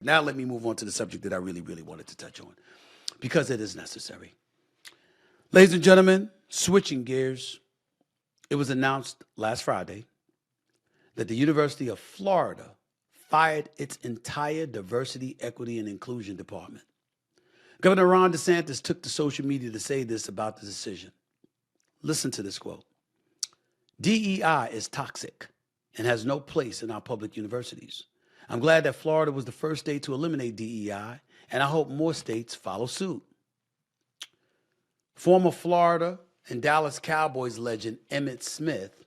Now let me move on to the subject that I really, really wanted to touch on, because it is necessary. Ladies and gentlemen, switching gears, it was announced last Friday that the University of Florida fired its entire diversity, equity, and inclusion department. Governor Ron DeSantis took to social media to say this about the decision. Listen to this quote. DEI is toxic and has no place in our public universities. I'm glad that Florida was the first state to eliminate DEI, and I hope more states follow suit. Former Florida and Dallas Cowboys legend Emmitt Smith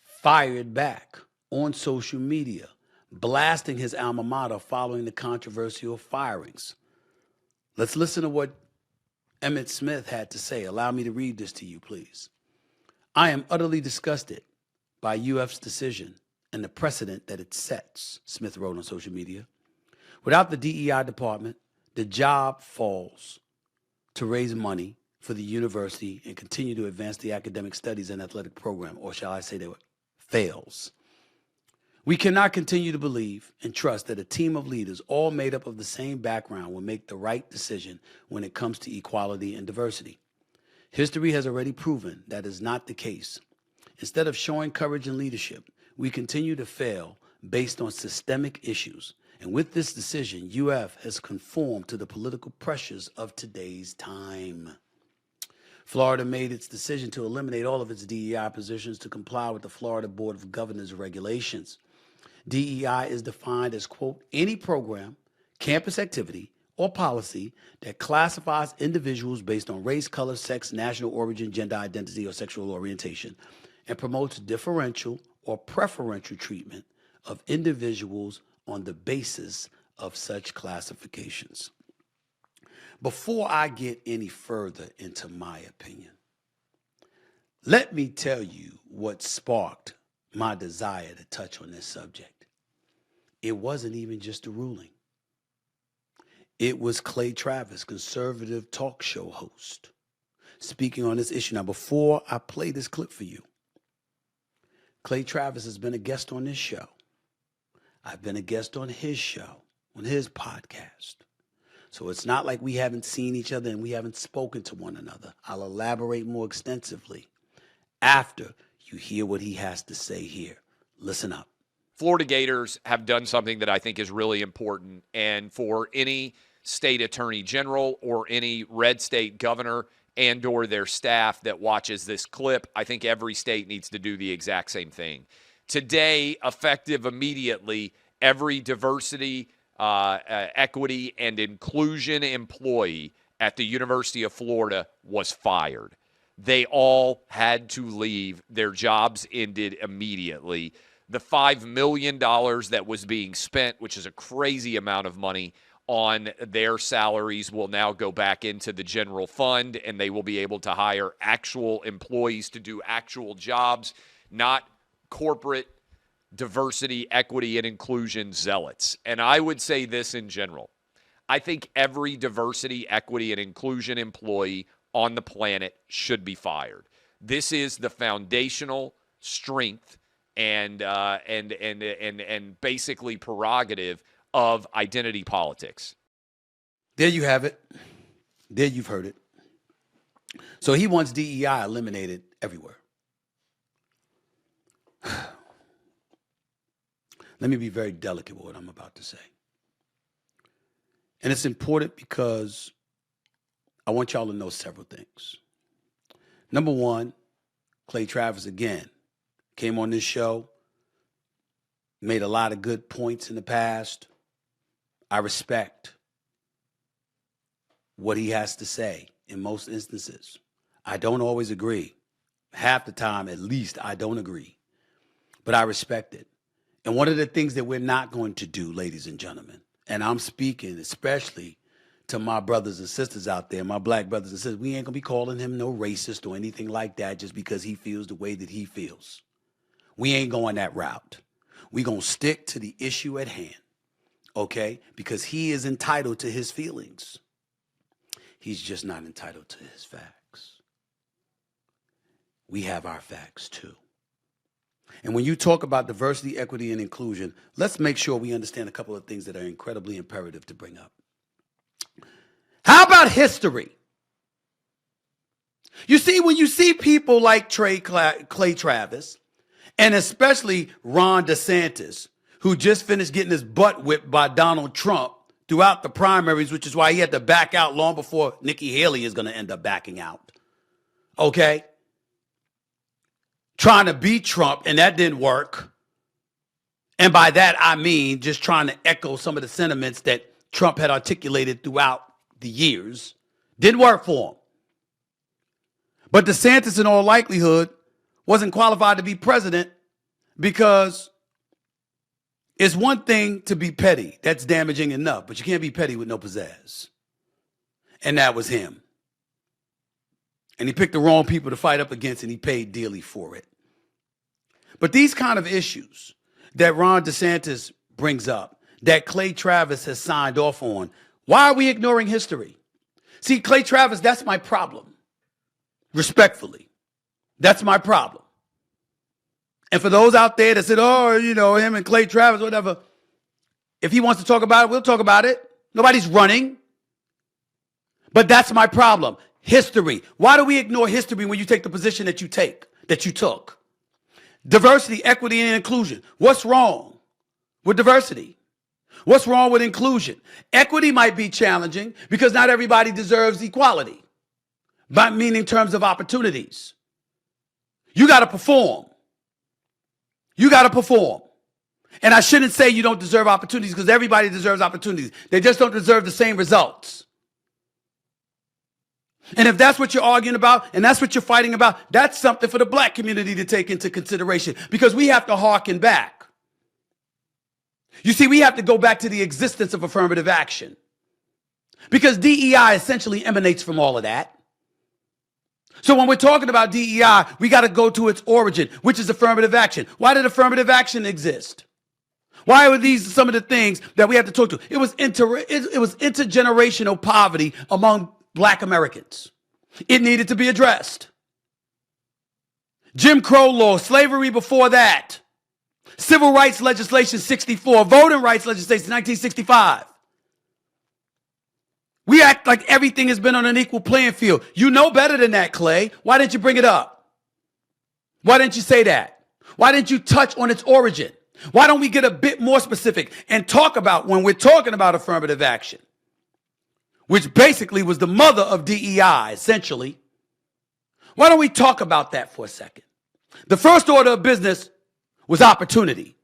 fired back on social media, blasting his alma mater following the controversial firings. Let's listen to what Emmitt Smith had to say. Allow me to read this to you, please. I am utterly disgusted by UF's decision and the precedent that it sets, Smith wrote on social media. Without the DEI department, the job falls to raise money for the university and continue to advance the academic studies and athletic program, or shall I say that it fails. We cannot continue to believe and trust that a team of leaders all made up of the same background will make the right decision when it comes to equality and diversity. History has already proven that is not the case. Instead of showing courage and leadership, we continue to fail based on systemic issues. And with this decision, UF has conformed to the political pressures of today's time. Florida made its decision to eliminate all of its DEI positions to comply with the Florida Board of Governors regulations. DEI is defined as, quote, any program, campus activity, or policy that classifies individuals based on race, color, sex, national origin, gender identity, or sexual orientation, and promotes differential or preferential treatment of individuals on the basis of such classifications. Before I get any further into my opinion, let me tell you what sparked my desire to touch on this subject. It wasn't even just a ruling. It was Clay Travis, conservative talk show host, speaking on this issue. Now, before I play this clip for you, Clay Travis has been a guest on this show. I've been a guest on his show, on his podcast. So it's not like we haven't seen each other and we haven't spoken to one another. I'll elaborate more extensively after you hear what he has to say here. Listen up. Florida Gators have done something that I think is really important. And for any state attorney general or any red state governor and or their staff that watches this clip, I think every state needs to do the exact same thing. Today, effective immediately, every diversity, equity, and inclusion employee at the University of Florida was fired. They all had to leave. Their jobs ended immediately. The $5 million that was being spent, which is a crazy amount of money, on their salaries will now go back into the general fund, and they will be able to hire actual employees to do actual jobs, not corporate diversity, equity, and inclusion zealots. And I would say this in general. I think every diversity, equity, and inclusion employee on the planet should be fired. This is the foundational strength and basically prerogative of identity politics. There you have it. There you've heard it. So he wants DEI eliminated everywhere. Let me be very delicate with what I'm about to say. And it's important because I want y'all to know several things. Number one, Clay Travis, again, came on this show, made a lot of good points in the past. I respect what he has to say in most instances. I don't always agree. Half the time, at least, I don't agree. But I respect it. And one of the things that we're not going to do, ladies and gentlemen, and I'm speaking especially to my brothers and sisters out there, my black brothers and sisters, we ain't going to be calling him no racist or anything like that just because he feels the way that he feels. We ain't going that route. We're going to stick to the issue at hand, okay? Because he is entitled to his feelings. He's just not entitled to his facts. We have our facts too. And when you talk about diversity, equity, and inclusion, let's make sure we understand a couple of things that are incredibly imperative to bring up. How about history? You see, when you see people like Clay Travis, and especially Ron DeSantis, who just finished getting his butt whipped by Donald Trump throughout the primaries, which is why he had to back out long before Nikki Haley is going to end up backing out. Okay? Trying to beat Trump, and that didn't work. And by that, I mean just trying to echo some of the sentiments that Trump had articulated throughout the years. Didn't work for him. But DeSantis, in all likelihood, wasn't qualified to be president because it's one thing to be petty. That's damaging enough, but you can't be petty with no pizzazz. And that was him. And he picked the wrong people to fight up against, and he paid dearly for it. But these kind of issues that Ron DeSantis brings up, that Clay Travis has signed off on, why are we ignoring history? See, Clay Travis, that's my problem. Respectfully. That's my problem. And for those out there that said, oh, him and Clay Travis, whatever, if he wants to talk about it, we'll talk about it. Nobody's running. But that's my problem. History. Why do we ignore history when you take the position that you took? Diversity, equity, and inclusion. What's wrong with diversity? What's wrong with inclusion? Equity might be challenging because not everybody deserves equality, by meaning in terms of opportunities. You got to perform. You got to perform. And I shouldn't say you don't deserve opportunities because everybody deserves opportunities. They just don't deserve the same results. And if that's what you're arguing about and that's what you're fighting about, that's something for the black community to take into consideration because we have to harken back. You see, we have to go back to the existence of affirmative action because DEI essentially emanates from all of that. So when we're talking about DEI, we got to go to its origin, which is affirmative action. Why did affirmative action exist? Why were these some of the things that we have to talk to? It was intergenerational poverty among Black Americans. It needed to be addressed. Jim Crow law, slavery before that, civil rights legislation 64, voting rights legislation 1965. We act like everything has been on an equal playing field. You know better than that, Clay. Why didn't you bring it up? Why didn't you say that? Why didn't you touch on its origin? Why don't we get a bit more specific and talk about when we're talking about affirmative action, which basically was the mother of DEI, essentially. Why don't we talk about that for a second? The first order of business was opportunity.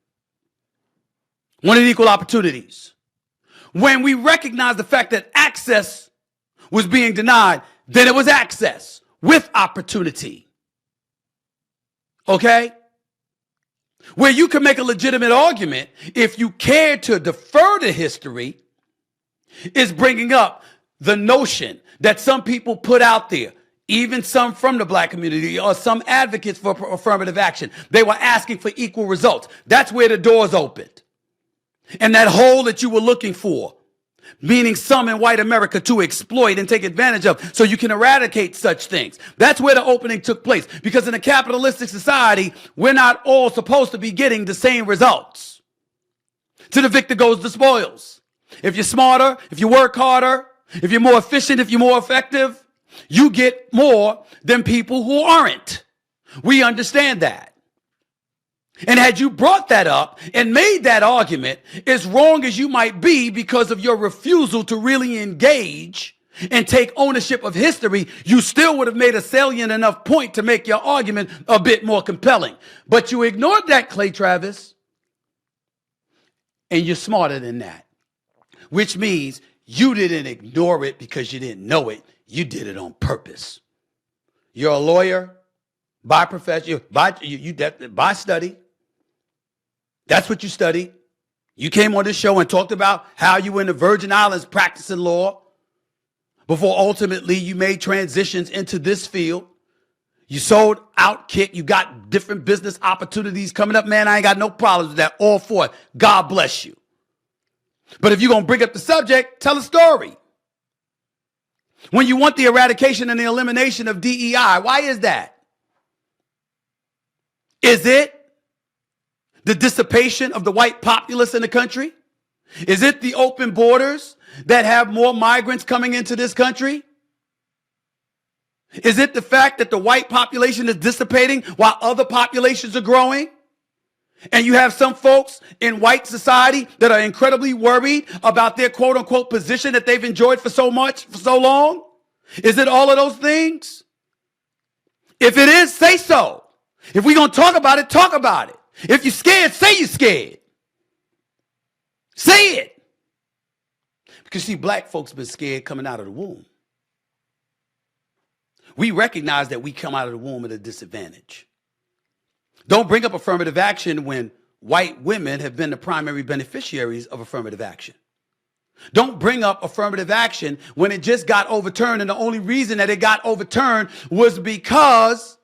Wanted equal opportunities. When we recognized the fact that access was being denied, then it was access with opportunity. Okay? Where you can make a legitimate argument if you care to defer to history is bringing up the notion that some people put out there, even some from the black community or some advocates for affirmative action. They were asking for equal results. That's where the doors opened. And that hole that you were looking for, meaning some in white America to exploit and take advantage of so you can eradicate such things. That's where the opening took place. Because in a capitalistic society, we're not all supposed to be getting the same results. To the victor goes the spoils. If you're smarter, if you work harder, if you're more efficient, if you're more effective, you get more than people who aren't. We understand that. And had you brought that up and made that argument, as wrong as you might be because of your refusal to really engage and take ownership of history, you still would have made a salient enough point to make your argument a bit more compelling. But you ignored that, Clay Travis. And you're smarter than that, which means you didn't ignore it because you didn't know it. You did it on purpose. You're a lawyer by profession, by study. That's what you studied. You came on this show and talked about how you were in the Virgin Islands practicing law before ultimately you made transitions into this field. You sold Outkick. You got different business opportunities coming up. Man, I ain't got no problems with that. All for it. God bless you. But if you're going to bring up the subject, tell a story. When you want the eradication and the elimination of DEI, why is that? Is it the dissipation of the white populace in the country? Is it the open borders that have more migrants coming into this country? Is it the fact that the white population is dissipating while other populations are growing? And you have some folks in white society that are incredibly worried about their quote unquote position that they've enjoyed for so long? Is it all of those things? If it is, say so. If we're going to talk about it, talk about it. If you're scared, say you're scared. Say it. Because see, black folks been scared coming out of the womb. We recognize that we come out of the womb at a disadvantage. Don't bring up affirmative action when white women have been the primary beneficiaries of affirmative action. Don't bring up affirmative action when it just got overturned, and the only reason that it got overturned was because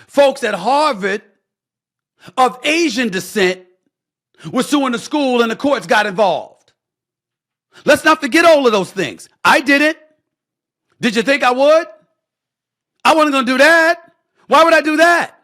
folks at Harvard of Asian descent were suing the school and the courts got involved. Let's not forget all of those things. I did it. Did you think I would? I wasn't going to do that. Why would I do that?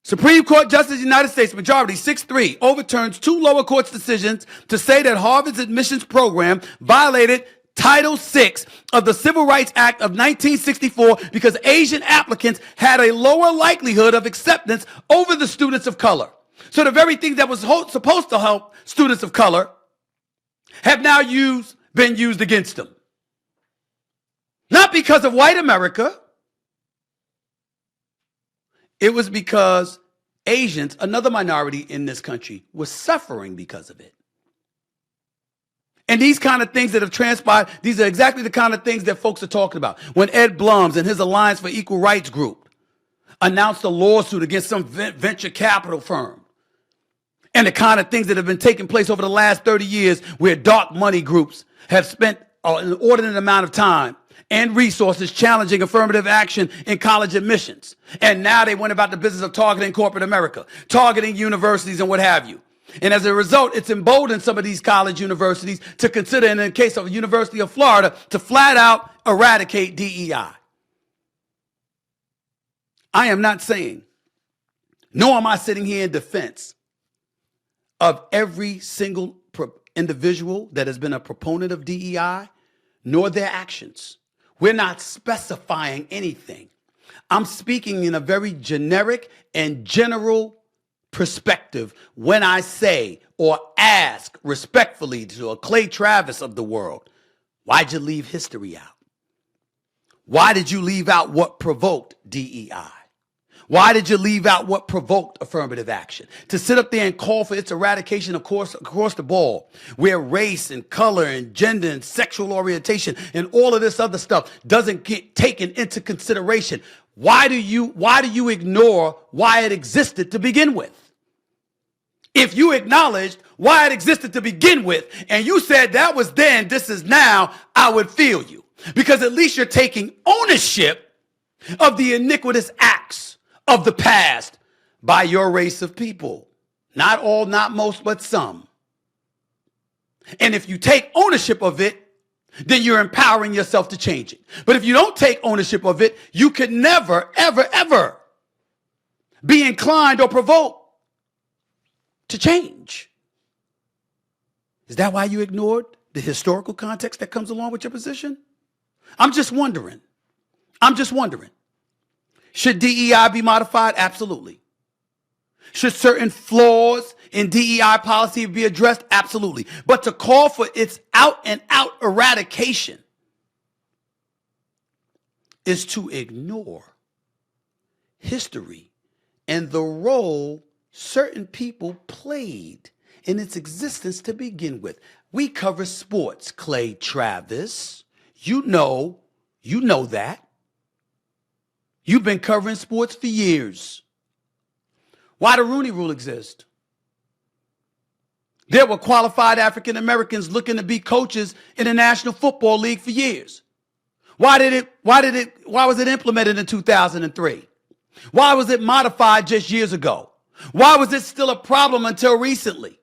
Supreme Court Justice of the United States, majority 6-3, overturns 2 lower courts' decisions to say that Harvard's admissions program violated Title VI of the Civil Rights Act of 1964 because Asian applicants had a lower likelihood of acceptance over the students of color. So the very thing that was supposed to help students of color have now been used against them. Not because of white America. It was because Asians, another minority in this country, was suffering because of it. And these kind of things that have transpired, these are exactly the kind of things that folks are talking about. When Ed Blums and his Alliance for Equal Rights group announced a lawsuit against some venture capital firm, and the kind of things that have been taking place over the last 30 years where dark money groups have spent an inordinate amount of time and resources challenging affirmative action in college admissions. And now they went about the business of targeting corporate America, targeting universities and what have you. And as a result, it's emboldened some of these college universities to consider, in the case of the University of Florida, to flat out eradicate DEI. I am not saying, nor am I sitting here in defense of every single individual that has been a proponent of DEI, nor their actions. We're not specifying anything. I'm speaking in a very generic and general perspective when I say or ask respectfully to a Clay Travis of the world, why'd you leave history out? Why did you leave out what provoked DEI? Why did you leave out what provoked affirmative action? To sit up there and call for its eradication across the board, where race and color and gender and sexual orientation and all of this other stuff doesn't get taken into consideration. Why do you ignore why it existed to begin with? If you acknowledged why it existed to begin with, and you said that was then, this is now, I would feel you. Because at least you're taking ownership of the iniquitous acts of the past by your race of people. Not all, not most, but some. And if you take ownership of it, then you're empowering yourself to change it. But if you don't take ownership of it, you could never, ever, ever be inclined or provoked to change. Is that why you ignored the historical context that comes along with your position? I'm just wondering. Should DEI be modified? Absolutely. Should certain flaws in DEI policy be addressed? Absolutely. But to call for its out and out eradication is to ignore history and the role certain people played in its existence to begin with. We cover sports, Clay Travis. You know that. You've been covering sports for years. Why the Rooney Rule exist? There were qualified African Americans looking to be coaches in the National Football League for years. Why was it implemented in 2003? Why was it modified just years ago? Why was it still a problem until recently?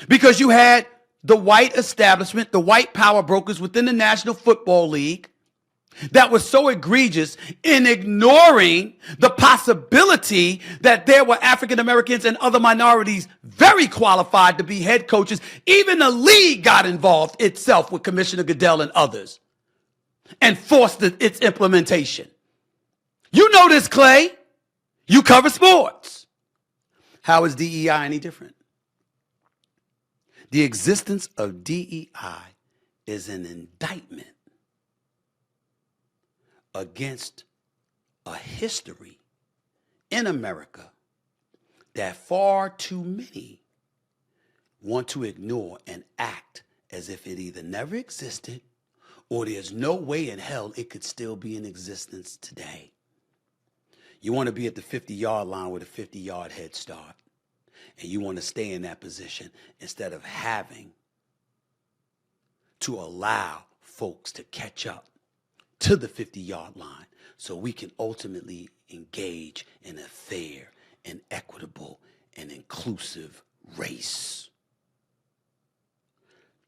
Because you had the white establishment, the white power brokers within the National Football League that was so egregious in ignoring the possibility that there were African Americans and other minorities very qualified to be head coaches. Even the league got involved itself with Commissioner Goodell and others and forced its implementation. You know this, Clay. You cover sports. How is DEI any different? The existence of DEI is an indictment against a history in America that far too many want to ignore and act as if it either never existed or there's no way in hell it could still be in existence today. You want to be at the 50-yard line with a 50-yard head start, and you want to stay in that position instead of having to allow folks to catch up to the 50-yard line so we can ultimately engage in a fair and equitable and inclusive race.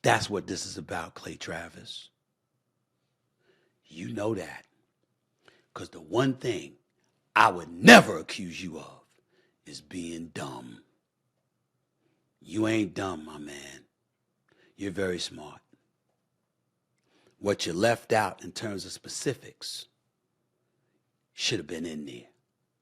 That's what this is about, Clay Travis. You know that. Because the one thing I would never accuse you of is being dumb. You ain't dumb, my man. You're very smart. What you left out in terms of specifics should have been in there.